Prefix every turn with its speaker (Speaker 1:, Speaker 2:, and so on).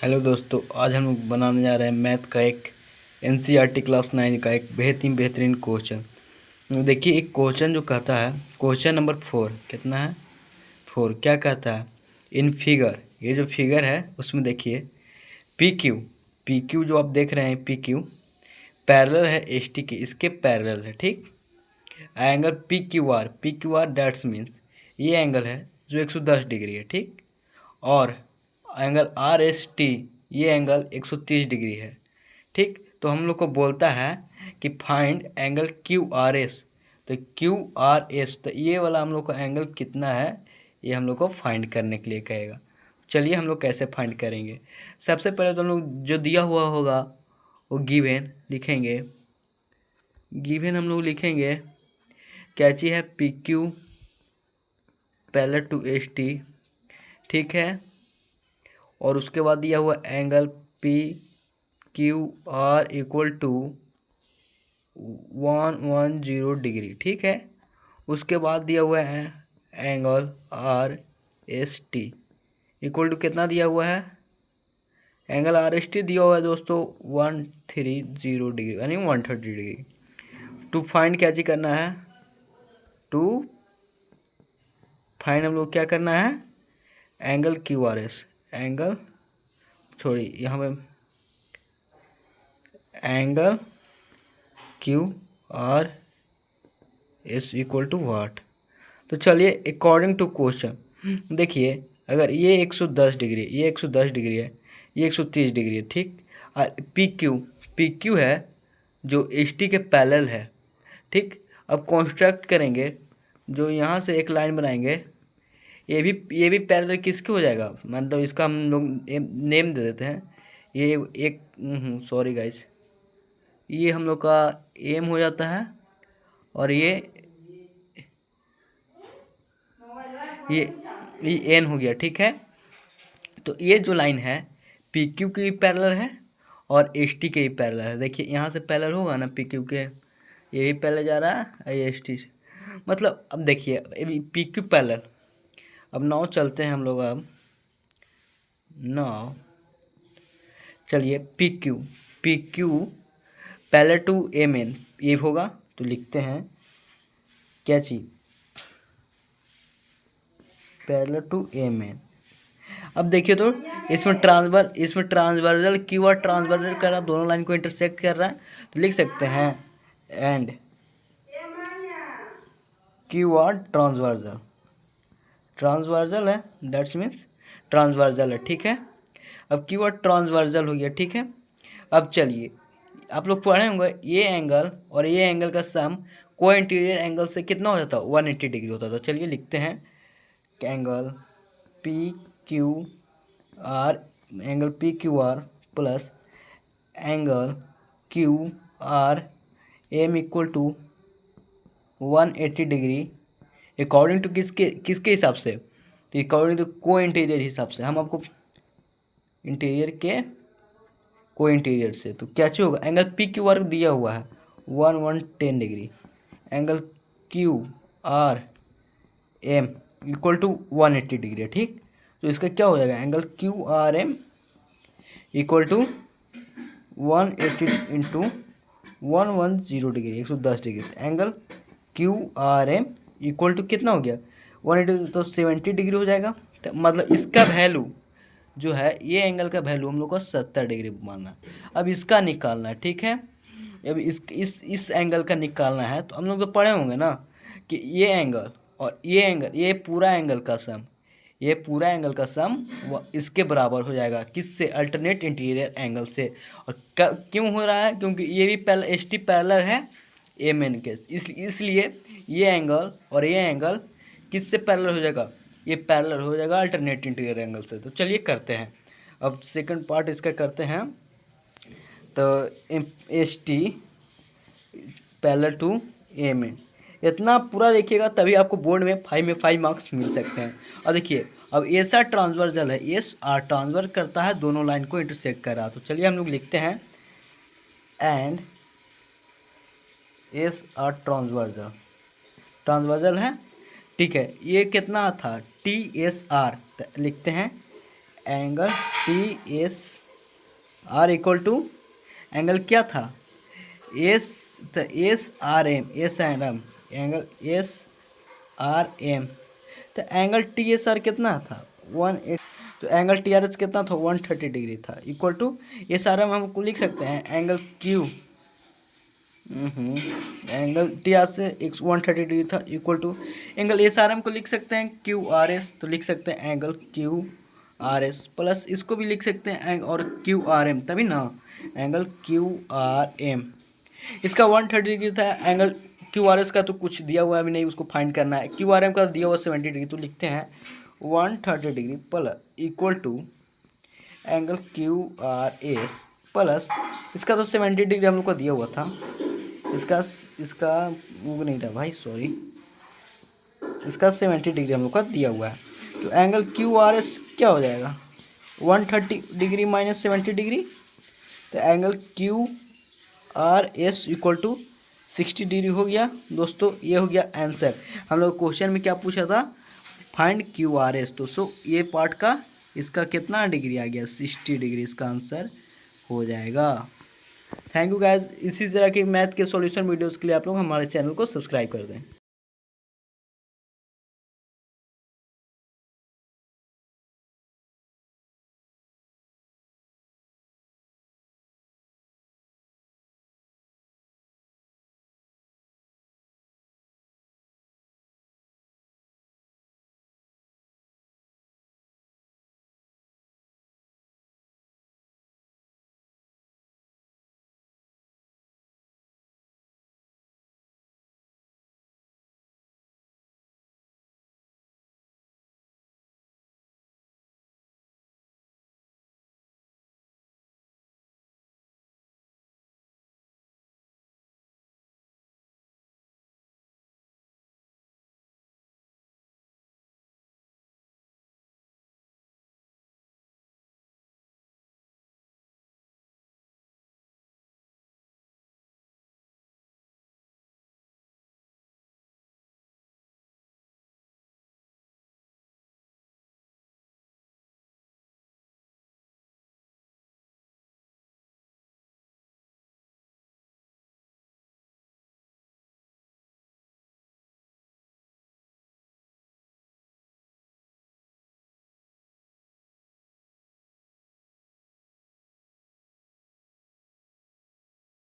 Speaker 1: Hello दोस्तों, आज हम लोग बनाने जा रहे हैं मैथ का एक एनसीईआरटी क्लास 9 का एक बेहतरीन क्वेश्चन। देखिए, एक क्वेश्चन जो कहता है, क्वेश्चन नंबर 4 कितना है 4, क्या कहता है इन फिगर। ये जो फिगर है उसमें देखिए पी क्यू जो आप देख रहे हैं पी क्यू पैरेलल है एस टी के, इसके पैरेलल है। ठीक, angle P Q are that's means ये एंगल है जो 110 डिग्री है। ठीक, और एंगल आर एस टी ये एंगल 130 डिग्री है। ठीक, तो हम लोग को बोलता है कि find angle Q R S. तो क्यू आर एस, तो ये वाला हम लोग का एंगल कितना है ये हम लोग को फाइंड करने के लिए कहेगा। चलिए हम लोग कैसे फाइंड करेंगे। सबसे पहले तो हम लोग जो दिया हुआ होगा वो गिवन लिखेंगे। गिवन हम लोग लिखेंगे क्या चीज़ है, P Q parallel to S T. ठीक है, और उसके बाद दिया हुआ angle P Q R equal to 110 degree. ठीक है, उसके बाद दिया हुआ है angle R S T equal to कितना दिया हुआ है, एंगल आर एस टी दिया हुआ है दोस्तों 130 डिग्री यानी 130 डिग्री। टू फाइंड क्या चीज करना है, टू फाइंड हम लोग क्या करना है, angle Q R S, angle छोड़िए यहाँ पे angle Q R S equal to what. तो चलिए अकॉर्डिंग टू क्वेश्चन देखिए, अगर ये 110 डिग्री, ये 110 डिग्री है, ये 130 डिग्री है। ठीक, और पी क्यू है जो एस टी के पैरेलल है। ठीक, अब कॉन्स्ट्रक्ट करेंगे, जो यहाँ से एक लाइन बनाएंगे, ये भी पैरेलल किसके हो जाएगा, मतलब इसका हम लोग नेम दे देते हैं। ये एक सॉरी गाइस, ये हम लोग का एम हो जाता है, और ये ये एन हो गया। ठीक है, तो ये जो लाइन है पी क्यू की भी पैरेलल है और एस टी के भी पैरेलल है। देखिए यहाँ से पैरेलल होगा ना, पी क्यू के ये भी पैरेलल जा रहा है एस टी से, मतलब अब देखिए पी क्यू पैरेलल। अब नाउ चलते हैं हम लोग, अब नाउ चलिए P Q parallel to M N ये होगा, तो लिखते हैं क्या चीज, पैरेलल टू एम एन। अब देखिए तो इसमें ट्रांसवर्जल क्यू और ट्रांसवर्जल कर रहा है, दोनों लाइन को इंटरसेक्ट कर रहा है, तो लिख सकते हैं एंड क्यू आर ट्रांसवर्जल है, दैट्स मीन्स ट्रांसवर्जल है। ठीक है, अब क्यू आर ट्रांसवर्जल हो गया। ठीक है, अब चलिए आप लोग पढ़े होंगे ये एंगल और ये एंगल का सम को इंटीरियर एंगल से कितना हो जाता है, 180 डिग्री होता था। चलिए लिखते हैं angle P Q R, angle P Q R plus angle Q R M equal to 180 degree according to किसके किसके हिसाब से, तो अकॉर्डिंग टू को इंटीरियर हिसाब से। हम आपको इंटीरियर के को इंटीरियर से, तो क्या चाहिए होगा, एंगल पी क्यू आर दिया हुआ है 110 degree, angle Q R M equal to 180 degree है। ठीक, तो इसका क्या हो जाएगा, angle Q R M equal to 180 into 110 degree 110 degree, angle Q R M equal to कितना हो गया 180, तो 70 डिग्री हो जाएगा। तो मतलब इसका वैल्यू जो है, ये एंगल का वैल्यू हम लोग को 70 डिग्री मानना है। अब इसका निकालना है। ठीक है, अब इस एंगल का निकालना है, तो हम लोग तो पढ़े होंगे ना कि ये एंगल और ये एंगल, ये पूरा एंगल का सम, ये पूरा एंगल का सम इसके बराबर हो जाएगा, किससे, अल्टरनेट इंटीरियर एंगल से। और क्यों हो रहा है, क्योंकि ये भी एस टी पैरेलल है एम एन के, इसलिए ये एंगल और ये एंगल किससे पैरेलल हो जाएगा, ये पैरेलल हो जाएगा अल्टरनेट इंटीरियर एंगल से। तो चलिए करते हैं, अब सेकंड पार्ट इसका करते हैं। तो S T parallel to M N, इतना पूरा देखिएगा तभी आपको बोर्ड में 5 मार्क्स मिल सकते हैं। और देखिए अब एस आर ट्रांसवर्जल है, एस आर ट्रांसवर्स करता है, दोनों लाइन को इंटरसेक्ट कर रहा है। तो चलिए हम लोग लिखते हैं एंड एस आर ट्रांसवर्जल है। ठीक है, ये कितना था टी एस आर, लिखते हैं angle T S R equal to angle क्या था, एस, तो S R M, angle S R M, तो एंगल टी एस आर कितना था 180, तो एंगल टी आर एस कितना था 130 डिग्री था, equal to S R M हमको लिख सकते हैं angle Q, angle T R से 130 डिग्री था, equal to angle S R M को लिख सकते हैं क्यू आर एस, तो लिख सकते हैं angle Q R S plus इसको भी लिख सकते हैं और क्यू आर एम, तभी ना एंगल क्यू आर एम, इसका 130 डिग्री था, एंगल क्यू आर एस का तो कुछ दिया हुआ है अभी नहीं, उसको फाइंड करना है, क्यू आर एम का दिया हुआ 70 डिग्री, तो लिखते हैं 130 degree plus equal to angle Q R S plus इसका तो 70 डिग्री हम लोग को दिया हुआ था, इसका इसका वो नहीं था भाई, सॉरी, इसका 70 डिग्री हम लोग का दिया हुआ है, तो एंगल क्यू आर एस क्या हो जाएगा 130 डिग्री माइनस 70 डिग्री, तो angle Q R S equal to 60 degree हो गया दोस्तों, ये हो गया आंसर। हम लोग क्वेश्चन में क्या पूछा था, फाइंड क्यू आर एस, तो सो ये पार्ट का इसका कितना डिग्री आ गया 60 डिग्री, इसका आंसर हो जाएगा। थैंक यू गाइज, इसी तरह की मैथ के सॉल्यूशन वीडियोस के लिए आप लोग हमारे चैनल को सब्सक्राइब कर दें।